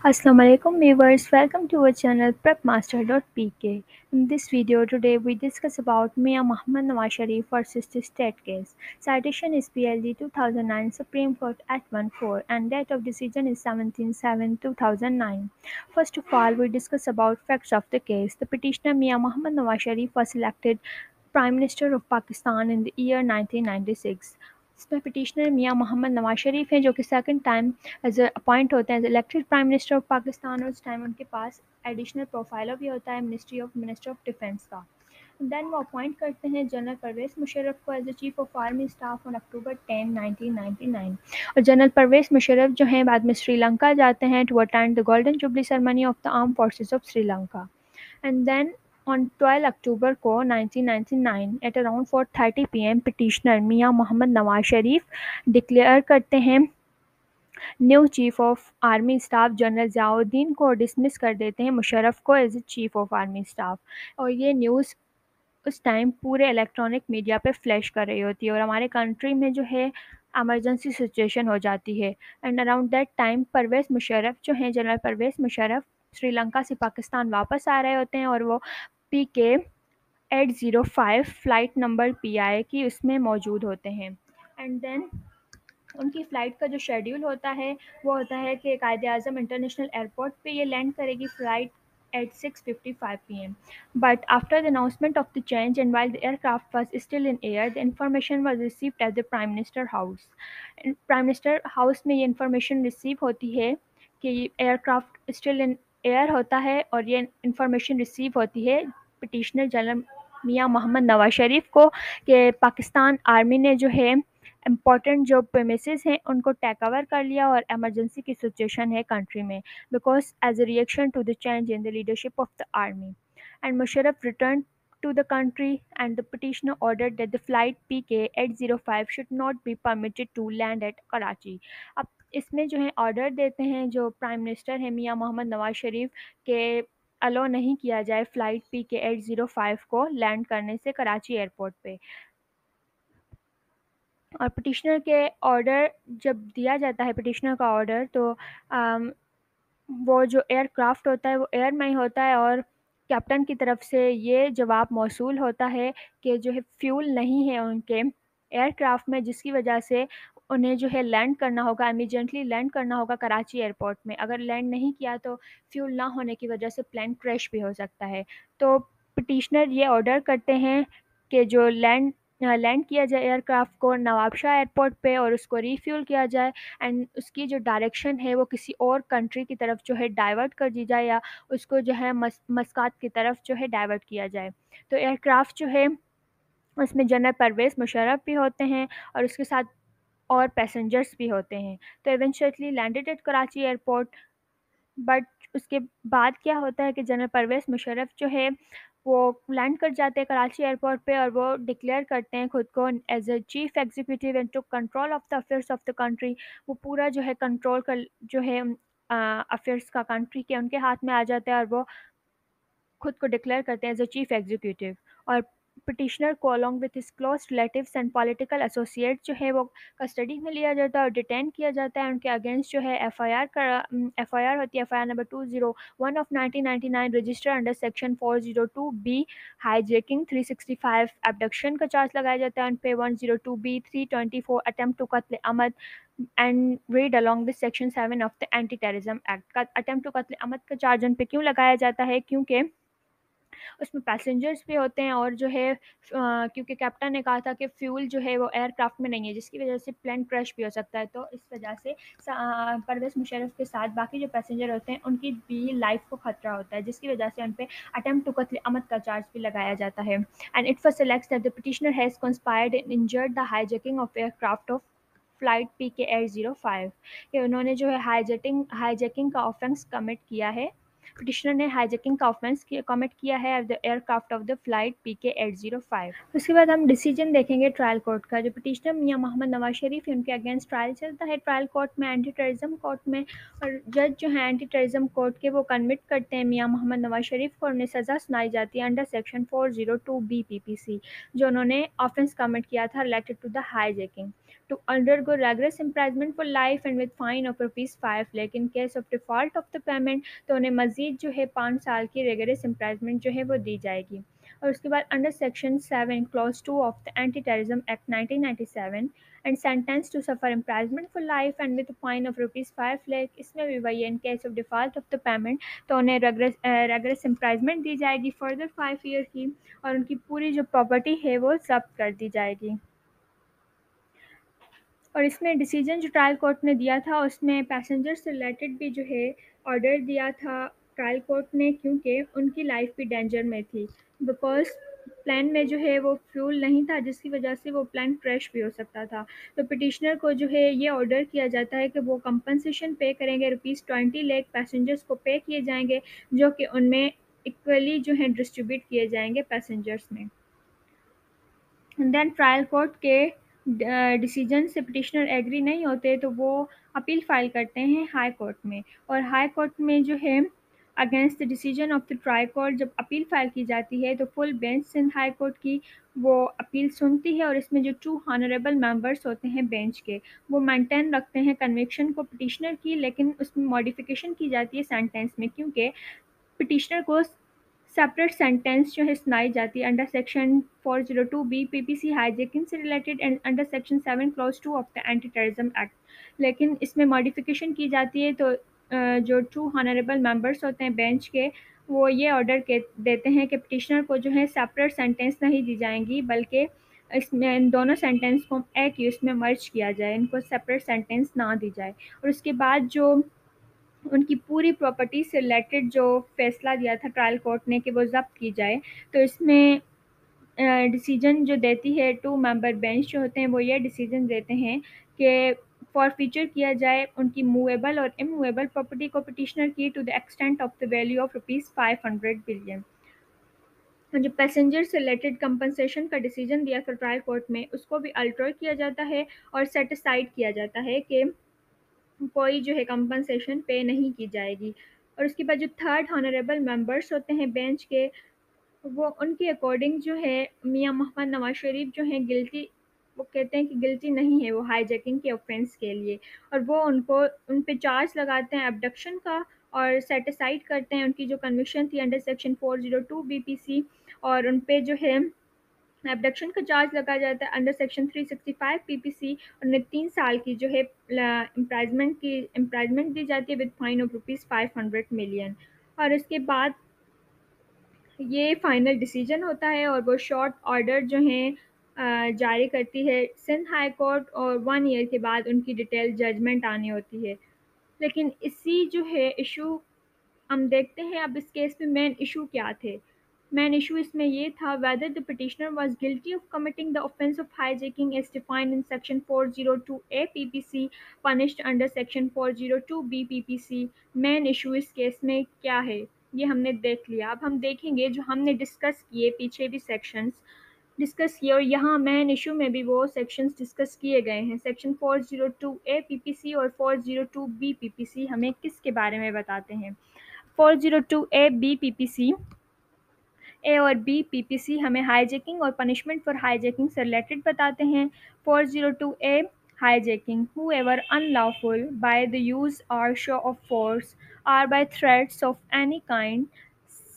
Assalamu alaikum viewers, welcome to our channel prepmaster.pk. In this video today we discuss about Mia Muhammad Nawaz Sharif versus the state case. Citation is PLD 2009 Supreme Court at 14 and date of decision is 17/7/2009. First of all, we discuss about facts of the case. The petitioner Mia Muhammad Nawaz Sharif was elected Prime Minister of Pakistan in the year 1996. इसमें petitioner मियां मोहम्मद नवाज शरीफ हैं जो कि second time as appoint होते हैं as elected prime minister of Pakistan और उस time उनके पास एडिशनल प्रोफाइलो भी होता है मिनिस्टर ऑफ डिफेंस का। देन वो अपॉइंट करते हैं जनरल परवेज़ मुशर्रफ को as the chief of army staff on October 10, 1999 और जनरल परवेज़ मुशर्रफ जो हैं बाद में श्रीलंका जाते हैं to attend the golden jubilee ceremony of the arm forces of Sri Lanka and then on 12 October को 1999 एट अराउंड 4:30 PM पिटिशनर मियां मोहम्मद नवाज शरीफ डिक्लेयर करते हैं new chief of army staff general Ziauddin को डिसमिस कर देते हैं मुशर्रफ को as a chief of army staff और ये न्यूज़ उस टाइम पूरे इलेक्ट्रॉनिक मीडिया पे फ्लैश कर रही होती है और हमारे कंट्री में जो है इमरजेंसी सिचुएशन हो जाती है and around that time Pervez Musharraf जो हैं जनरल परवेज़ मुशर्रफ श्रीलंका से पाकिस्तान वापस आ रहे होते हैं और वो PK 805 फ़्लाइट नंबर PI की उसमें मौजूद होते हैं एंड देन उनकी फ़्लाइट का जो शेड्यूल होता है वो होता है कि कायद-ए-आज़म इंटरनेशनल एयरपोर्ट पे ये लैंड करेगी flight at 6:55 PM. But after the announcement of the change and while the aircraft was still in air, the information was received at the Prime Minister House. Prime Minister House में ये information receive होती है कि aircraft still in air होता है और ये information receive होती है पिटिशनर जनरल मियां मोहम्मद नवाज शरीफ को कि पाकिस्तान आर्मी ने जो है इम्पॉर्टेंट जो प्रेमिसेस हैं उनको टेक ओवर कर लिया और इमरजेंसी की सिचुएशन है कंट्री में because as a reaction to the change in the leadership of the army and Musharraf return to the country and the petitioner ordered that the flight PK 805 should not be permitted to land at Karachi. अब इसमें जो है order देते हैं जो prime minister है मियां मोहम्मद नवाज शरीफ के अलो नहीं किया जाए फ़्लाइट PK 805 को लैंड करने से कराची एयरपोर्ट पे और पिटिशनर के ऑर्डर जब दिया जाता है पिटिशनर का ऑर्डर तो वो जो एयरक्राफ्ट होता है वो एयर में ही होता है और कैप्टन की तरफ से ये जवाब मौसूल होता है कि जो है फ्यूल नहीं है उनके एयरक्राफ्ट में जिसकी वजह से उन्हें जो है लैंड करना होगा इमीडिएटली लैंड करना होगा कराची एयरपोर्ट में अगर लैंड नहीं किया तो फ्यूल ना होने की वजह से प्लेन क्रैश भी हो सकता है तो पिटिशनर ये ऑर्डर करते हैं कि जो लैंड किया जाए एयरक्राफ्ट को नवाबशाह एयरपोर्ट पे और उसको रीफ्यूल किया जाए एंड उसकी जो डायरेक्शन है वो किसी और कंट्री की तरफ जो है डाइवर्ट कर दी जाए या उसको जो है मस्कात की तरफ जो है डाइवर्ट किया जाए तो एयरक्राफ्ट जो है उसमें जनरल परवेज़ मुशर्रफ भी होते हैं और उसके साथ और पैसेंजर्स भी होते हैं तो eventually landed eight Karachi airport but उसके बाद क्या होता है कि जनरल परवेज़ मुशर्रफ जो है वो लैंड कर जाते हैं कराची एयरपोर्ट पे और वो डिक्लेयर करते हैं खुद को as a chief executive and took control of the affairs of the country वो पूरा जो है कंट्रोल कर जो है अफेयर्स का कंट्री के उनके हाथ में आ जाता है और वो खुद को डिक्लेयर करते हैं एज अ चीफ एग्जीक्यूटिव और पिटिशनर को along with his close relatives and political associate जो है वो कस्टडी में लिया जाता है और डिटेन किया जाता है उनके अगेंस्ट जो है एफआईआर होती है FIR number 201 of 1999 register under section 402B hijacking 365 abduction का चार्ज लगाया जाता है उन पे 102B 324 अटेम्प्ट टू कत्ल अमद and read along with section 7 of the anti terrorism act का अटेम्प्ट टू कत्ल अमद का चार्ज उन पे क्यों लगाया जाता है क्योंकि उसमें पैसेंजर्स भी होते हैं और जो है क्योंकि कैप्टन ने कहा था कि फ्यूल जो है वो एयरक्राफ्ट में नहीं है जिसकी वजह से प्लेन क्रैश भी हो सकता है तो इस वजह से परवेज़ मुशर्रफ के साथ बाकी जो पैसेंजर होते हैं उनकी भी लाइफ को खतरा होता है जिसकी वजह से उन पर अटेम्प्ट टू कत्ल अमद का चार्ज भी लगाया जाता है and it was select that the petitioner has conspired and injured the hijacking of aircraft of flight PK 805 कि उन्होंने जो है हाईजैकिंग का ऑफेंस कमिट किया है पिटिशनर ने हाईजैकिंग का ऑफेंस कमिट किया है the aircraft of the flight PK 805 उसके बाद हम डिसीजन देखेंगे ट्रायल कोर्ट का जो पिटिशनर मियां मोहम्मद नवाज शरीफ है उनके अगेंस्ट ट्रायल चलता है ट्रायल कोर्ट में एंटी टेररिज्म कोर्ट में और जज जो है एंटी टेररिज्म कोर्ट के वो कन्विक्ट करते हैं मियां मोहम्मद नवाज शरीफ को उन्हें सज़ा सुनाई जाती है अंडर सेक्शन 402B PPC जो उन्होंने ऑफेंस कमिट किया था related to the hijacking to undergo rigorous imprisonment for life and with fine of ₹5 lakh in case of default of the payment। तो उन्हें मज़ीद जो है 5 साल की rigorous imprisonment जो है वो दी जाएगी। और उसके बाद under section 7 clause 2 of the anti terrorism act 1997 and sentence to suffer imprisonment for life and with fine of ₹5 lakh, इसमें भी वही in case of default of the payment तो उन्हें रेगरस इम्प्राइजमेंट दी जाएगी फर्दर 5 ईयर की, और उनकी पूरी जो प्रॉपर्टी है वो जब्त कर दी जाएगी। और इसमें डिसीजन जो ट्रायल कोर्ट ने दिया था उसमें पैसेंजर से रिलेटेड भी जो है ऑर्डर दिया था ट्रायल कोर्ट ने, क्योंकि उनकी लाइफ भी डेंजर में थी, बिकॉज प्लान में जो है वो फ्यूल नहीं था जिसकी वजह से वो प्लान क्रैश भी हो सकता था। तो पिटिशनर को जो है ये ऑर्डर किया जाता है कि वो कंपनसेशन पे करेंगे, ₹20 लाख पैसेंजर्स को पे किए जाएंगे जो कि उनमें इक्वली जो है डिस्ट्रीब्यूट किए जाएंगे पैसेंजर्स में। देन ट्रायल कोर्ट के डिसीजन से पिटिशनर एग्री नहीं होते तो वो अपील फाइल करते हैं हाई कोर्ट में, और हाई कोर्ट में जो है against the decision of the trial court जब अपील फाइल की जाती है तो full bench Sindh high court की वो अपील सुनती है, और इसमें जो 2 ऑनरेबल मेंबर्स होते हैं बेंच के वो मेंटेन रखते हैं कन्विक्शन को पिटिशनर की, लेकिन उसमें मॉडिफिकेशन की जाती है सेंटेंस में, क्योंकि पिटिशनर को सेपरेट सेंटेंस जो है सुनाई जाती है under section 402 B PPC hijacking से related and under section 7 clause 2 of the anti terrorism act, लेकिन इसमें मॉडिफिकेशन की जाती है। तो जो 2 ऑनरेबल मेंबर्स होते हैं बेंच के वो ये ऑर्डर के देते हैं कि पिटिशनर को जो है सेपरेट सेंटेंस नहीं दी जाएंगी, बल्कि इसमें इन दोनों सेंटेंस को एक ही उसमें मर्ज किया जाए, इनको सेपरेट सेंटेंस ना दी जाए। और उसके बाद जो उनकी पूरी प्रॉपर्टी से रिलेटेड जो फैसला दिया था ट्रायल कोर्ट ने कि वो ज़ब्त की जाए, तो इसमें डिसीजन जो देती है 2 मेंबर बेंच जो होते हैं वो ये डिसीजन देते हैं कि फॉरफीचर किया जाए उनकी मूवेबल और इमूवेबल प्रॉपर्टी को पिटिशनर की to the extent of the value of ₹500 billion. जो पैसेंजर से रिलेटेड कंपनसेशन का डिसीजन दिया था ट्रायल कोर्ट में उसको भी अल्टर किया जाता है और सेट असाइड किया जाता है कि कोई जो है कंपनसेशन पे नहीं की जाएगी। और उसके बाद जो थर्ड ऑनरेबल मेंबर्स होते हैं बेंच के वो उनके अकॉर्डिंग जो है मियां मोहम्मद नवाज शरीफ जो हैं गिल्टी, वो कहते हैं कि गिल्टी नहीं है वो हाईजैकिंग के ऑफेंस के लिए, और वो उनको उन पे चार्ज लगाते हैं अबडक्शन का और सेटिसाइड करते हैं उनकी जो कन्विक्शन थी अंडर सेक्शन 402 बीपीसी, और उन पे जो है एबडक्शन का चार्ज लगा जाता है अंडर सेक्शन 365 पीपीसी, और उन्हें 3 साल की जो है इम्प्राइजमेंट दी जाती है विद फाइन ऑफ ₹500 मिलियन। और इसके बाद ये फाइनल डिसीजन होता है और वो शॉर्ट ऑर्डर जो हैं जारी करती है सिंध हाई कोर्ट, और 1 ईयर के बाद उनकी डिटेल जजमेंट आनी होती है। लेकिन इसी जो है इशू हम देखते हैं अब इस केस में मेन इशू क्या थे। मेन इशू इसमें ये था whether the petitioner was guilty of committing the offence of hijacking as defined in section 402A PPC punished under section 402B PPC। Main issue इस केस में क्या है ये हमने देख लिया। अब हम देखेंगे जो हमने डिस्कस किए पीछे भी सेक्शंस डिस्कस किए और यहाँ मेन इशू में भी वो सेक्शंस डिस्कस किए गए हैं। सेक्शन 402A PPC और 402B PPC हमें किसके बारे में बताते हैं। 402A B PPC ए और बी पीपीसी हमें हाईजैकिंग और पनिशमेंट फॉर हाईजैकिंग से रिलेटेड बताते हैं। 402A hijacking whoever unlawful by the use or show of force or by threats of any kind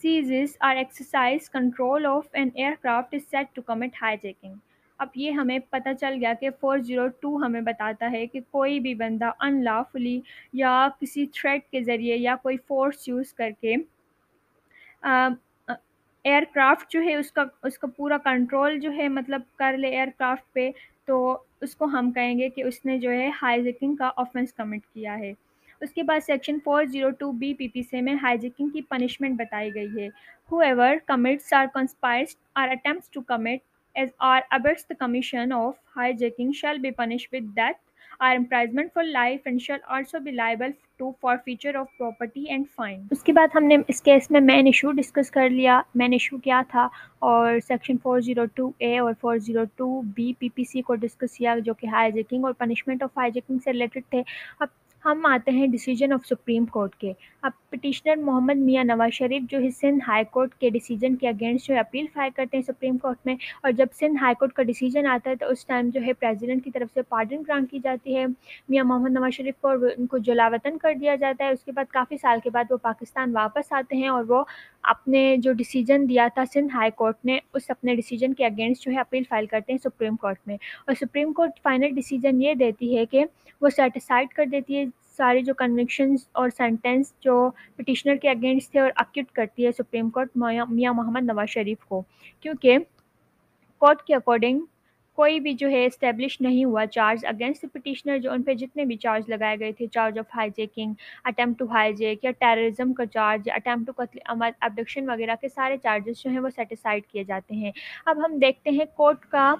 seizes or exercise control of an aircraft is said to commit hijacking। अब ये हमें पता चल गया कि 402 हमें बताता है कि कोई भी बंदा अनलॉफुली या किसी थ्रेट के ज़रिए या कोई फोर्स यूज़ करके एयरक्राफ्ट जो है उसका उसका पूरा कंट्रोल जो है मतलब कर ले एयरक्राफ्ट पे, तो उसको हम कहेंगे कि उसने जो है हाईजैकिंग का ऑफेंस कमिट किया है। उसके बाद सेक्शन 402 बी पीपीसी में हाईजैकिंग की पनिशमेंट बताई गई है। whoever commits or conspires or attempts to commit as or abets the commission of hijacking shall be punished with death or imprisonment for life and shall also be liable to forfeiture of property and fine। उसके बाद हमने इस case में main issue discuss कर लिया, main issue क्या था, और सेक्शन 402A और 402B पीपीसी को डिस्कस किया जो कि हाईजैकिंग और पनिशमेंट ऑफ हाईजैकिंग से रिलेटेड थे। अब हम आते हैं डिसीजन ऑफ सुप्रीम कोर्ट के। अब पिटिशनर मोहम्मद मियां नवाज शरीफ जो है सिंध हाई कोर्ट के डिसीजन के अगेंस्ट जो है अपील फाइल करते हैं सुप्रीम कोर्ट में। और जब सिंध हाई कोर्ट का डिसीजन आता है तो उस टाइम जो है प्रेसिडेंट की तरफ से पार्डन ग्रांट की जाती है मियां मोहम्मद नवाज शरीफ को, और उनको जलावतन कर दिया जाता है। उसके बाद काफ़ी साल के बाद वो पाकिस्तान वापस आते हैं और वो अपने जो डिसीजन दिया था सिंध हाई कोर्ट ने, उस अपने डिसीजन के अगेंस्ट जो है अपील फाइल करते हैं सुप्रीम कोर्ट में। और सुप्रीम कोर्ट फाइनल डिसीजन ये देती है कि वो सेटिसाइड कर देती है सारी जो कन्विक्शंस और सेंटेंस जो पिटिशनर के अगेंस्ट थे, और अक्यूट करती है सुप्रीम कोर्ट मियां मोहम्मद नवाज शरीफ को, क्योंकि कोर्ट के अकॉर्डिंग कोई भी जो है इस्टेब्लिश नहीं हुआ चार्ज अगेंस्ट द पिटिशनर। जो उन पे जितने भी चार्ज लगाए गए थे, charge of hijacking, attempt to hijack या टेररिज्म का चार्ज, अटेम्प्ट टू कत्ल अमल, अबडक्शन वगैरह के सारे चार्जेस जो हैं वो सेटिसाइड किए जाते हैं। अब हम देखते हैं कोर्ट का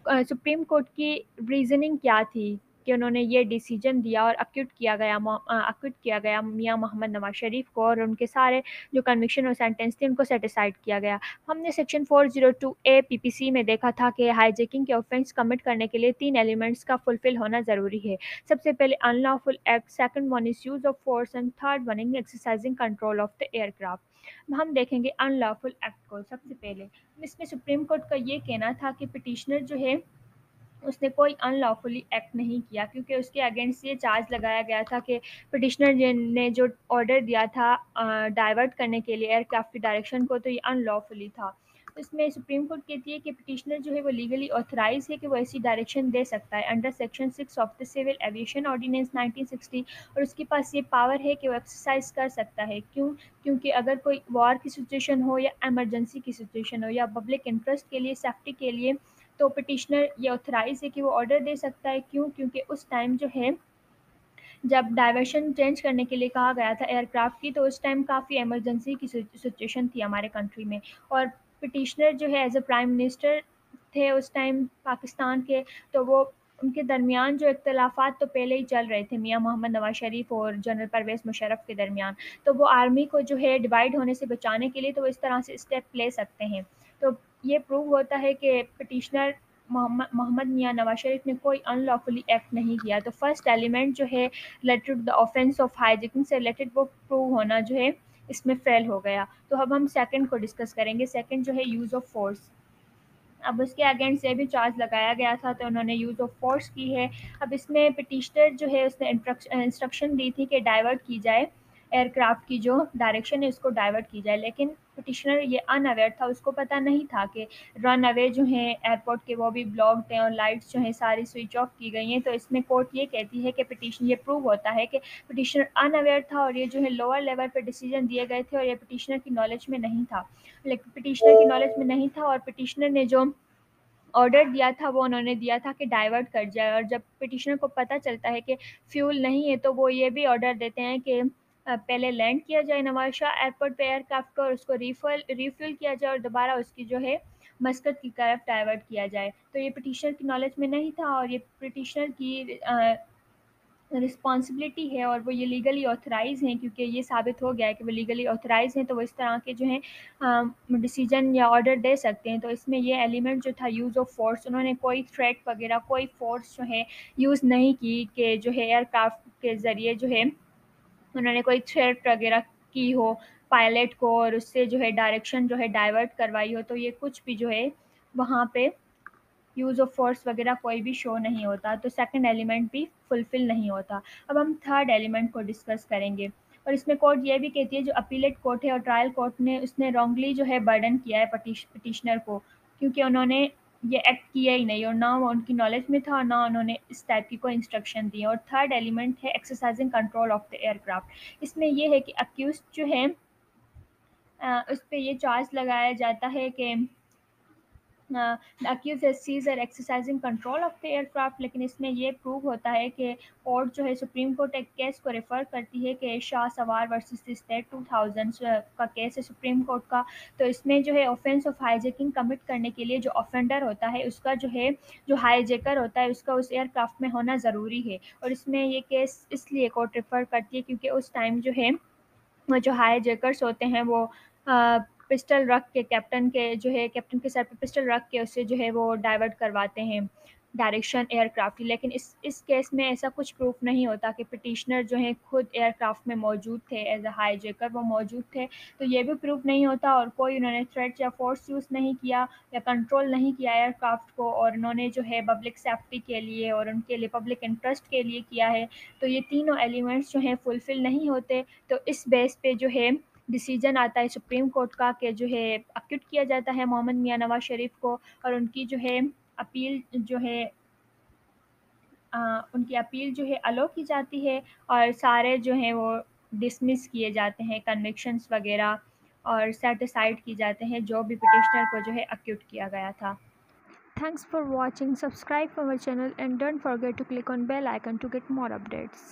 सुप्रीम कोर्ट की रीज़निंग क्या थी कि उन्होंने ये डिसीजन दिया और अक्यूट किया गया मियां मोहम्मद नवाज शरीफ को, और उनके सारे जो कन्विक्शन और सेंटेंस थे उनको सेटिसाइड किया गया। हमने सेक्शन 402 ए पीपीसी में देखा था कि हाईजैकिंग के ऑफेंस कमिट करने के लिए 3 एलिमेंट्स का फुलफिल होना ज़रूरी है। सबसे पहले unlawful act, second one is use of force, and third one is exercising control of the aircraft. हम देखेंगे अनलॉफुल एक्ट को सबसे पहले। इसमें सुप्रीम कोर्ट का ये कहना था कि पिटिशनर जो है उसने कोई अनलॉफुली एक्ट नहीं किया, क्योंकि उसके अगेंस्ट ये चार्ज लगाया गया था कि पिटिशनर ने जो ऑर्डर दिया था डाइवर्ट करने के लिए एयरक्राफ्ट की डायरेक्शन को, तो ये अनलॉफुली था। तो इसमें सुप्रीम कोर्ट कहती है कि पिटिशनर जो है वो लीगली ऑथराइज है कि वो ऐसी डायरेक्शन दे सकता है under section 6 of the civil aviation ordinance 1960, और उसके पास ये पावर है कि वो एक्सरसाइज कर सकता है। क्यों? क्योंकि अगर कोई वॉर की सिचुएशन हो या इमरजेंसी की सिचुएशन हो या पब्लिक इंटरेस्ट के लिए, सेफ्टी के लिए, तो पिटिशनर ये ऑथराइज है कि वो ऑर्डर दे सकता है। क्यों? क्योंकि उस टाइम जो है जब डायवर्शन चेंज करने के लिए कहा गया था एयरक्राफ्ट की, तो उस टाइम काफ़ी इमरजेंसी की सिचुएशन थी हमारे कंट्री में। और पिटिशनर जो है एज अ प्राइम मिनिस्टर थे उस टाइम पाकिस्तान के, तो वो उनके दरमियान जो इख्तलाफात तो पहले ही चल रहे थे मियां मोहम्मद नवाज शरीफ और जनरल परवेज़ मुशर्रफ के दरमियान। तो वो आर्मी को जो है डिवाइड होने से बचाने के लिए तो वो इस तरह से स्टेप ले सकते हैं। तो ये प्रूव होता है कि पिटिशनर मोहम्मद मियां नवाज शरीफ ने कोई अनलॉफुली एक्ट नहीं किया। तो फर्स्ट एलिमेंट जो है related to the offence of hijacking से रिलेटेड, वो प्रूव होना जो है इसमें फेल हो गया। तो अब हम सेकंड को डिस्कस करेंगे। सेकंड जो है यूज़ ऑफ फोर्स। अब उसके अगेंस्ट से भी चार्ज लगाया गया था, तो उन्होंने यूज़ ऑफ फोर्स की है। अब इसमें पिटिशनर जो है उसने इंस्ट्रक्शन दी थी कि डाइवर्ट की जाए, एयरक्राफ्ट की जो डायरेक्शन है उसको डाइवर्ट की जाए, लेकिन पिटिशनर ये अनअवेयर था, उसको पता नहीं था कि रन अवे जो हैं एयरपोर्ट के वो भी ब्लॉक्ड हैं और लाइट्स जो हैं सारी स्विच ऑफ की गई हैं। तो इसमें कोर्ट ये कहती है कि पिटिशन ये प्रूव होता है कि पिटिशनर अनअवेयर था और ये जो है लोअर लेवल पर डिसीजन दिए गए थे और ये पिटिशनर की नॉलेज में नहीं था। लेकिन पिटिशनर की नॉलेज में नहीं था और पिटिशनर ने जो ऑर्डर दिया था वो उन्होंने दिया था कि डाइवर्ट कर जाए। और जब पिटिशनर को पता चलता है कि फ्यूल नहीं है, तो वो ये भी ऑर्डर देते हैं कि पहले लैंड किया जाए नवाज शाह एयरपोर्ट पे एयरक्राफ्ट को, और उसको रिफ्यूल किया जाए और दोबारा उसकी जो है मस्कत की तरफ डाइवर्ट किया जाए। तो ये पिटिशनर की नॉलेज में नहीं था और ये पिटिशनर की रिस्पॉन्सिबिलिटी है, और वो ये लीगली ऑथराइज़ हैं, क्योंकि ये साबित हो गया है कि वो लीगली ऑथराइज़ हैं, तो वो इस तरह के जो हैं डिसीजन या ऑर्डर दे सकते हैं। तो इसमें ये एलिमेंट जो था यूज़ ऑफ फोर्स, उन्होंने कोई थ्रेट वगैरह, कोई फोर्स जो है यूज़ नहीं की कि जो है एयरक्राफ्ट के ज़रिए जो है उन्होंने कोई थ्रेट वगैरह की हो पायलट को और उससे जो है डायरेक्शन जो है डाइवर्ट करवाई हो। तो ये कुछ भी जो है वहाँ पे यूज़ ऑफ फोर्स वगैरह कोई भी शो नहीं होता, तो सेकंड एलिमेंट भी फुलफ़िल नहीं होता। अब हम थर्ड एलिमेंट को डिस्कस करेंगे। और इसमें कोर्ट ये भी कहती है जो अपीलेट कोर्ट है और ट्रायल कोर्ट ने उसने रॉन्गली जो है बर्डन किया है पिटिशनर को, क्योंकि उन्होंने ये एक्ट किया ही नहीं और ना वो उनकी नॉलेज में था और ना उन्होंने इस टाइप की कोई इंस्ट्रक्शन दी। और थर्ड एलिमेंट है exercising control of the aircraft. इसमें ये है कि अक्यूज जो है उस पर ये चार्ज लगाया जाता है कि द अक्यूज हैज सीज्ड और exercising control of the aircraft. लेकिन इसमें ये प्रूव होता है कि कोर्ट जो है सुप्रीम कोर्ट एक केस को रेफ़र करती है कि शाह सवार वर्सेस द स्टेट 2000 का केस है सुप्रीम कोर्ट का। तो इसमें जो है ऑफेंस ऑफ हाईजैकिंग कमिट करने के लिए जो ऑफेंडर होता है उसका जो है जो हाईजैकर होता है उसका उस एयरक्राफ्ट में होना ज़रूरी है। और इसमें ये केस इसलिए कोर्ट रेफ़र करती है क्योंकि उस टाइम जो है वो जो हाईजैकर्स होते हैं वो पिस्टल रख के कैप्टन के जो है कैप्टन के सर पे पिस्टल रख के उससे जो है वो डाइवर्ट करवाते हैं। डायरेक्शन एयरक्राफ्ट की, लेकिन इस केस में ऐसा कुछ प्रूफ नहीं होता कि पिटिशनर जो है खुद एयरक्राफ्ट में मौजूद थे, एज अ हाईजैकर वो मौजूद थे, तो ये भी प्रूफ नहीं होता, और कोई उन्होंने थ्रेट या फोर्स यूज़ नहीं किया या कंट्रोल नहीं किया एयरक्राफ्ट को, और उन्होंने जो है पब्लिक सेफ्टी के लिए और उनके लिए पब्लिक इंटरेस्ट के लिए किया है, तो ये तीनों एलिमेंट्स जो हैं फुलफ़िल नहीं होते। तो इस बेस पे जो है डिसीजन आता है सुप्रीम कोर्ट का कि जो है अक्यूट किया जाता है मोहम्मद मियां नवाज शरीफ को, और उनकी जो है अपील जो है उनकी अपील जो है अलो की जाती है, और सारे जो हैं वो डिसमिस किए जाते हैं, कन्विक्शंस वगैरह, और सेट असाइड की जाते हैं जो भी पिटिशनर को जो है अक्यूट किया गया था। Thanks for watching. Subscribe our channel and don't forget to click on bell icon to get more updates.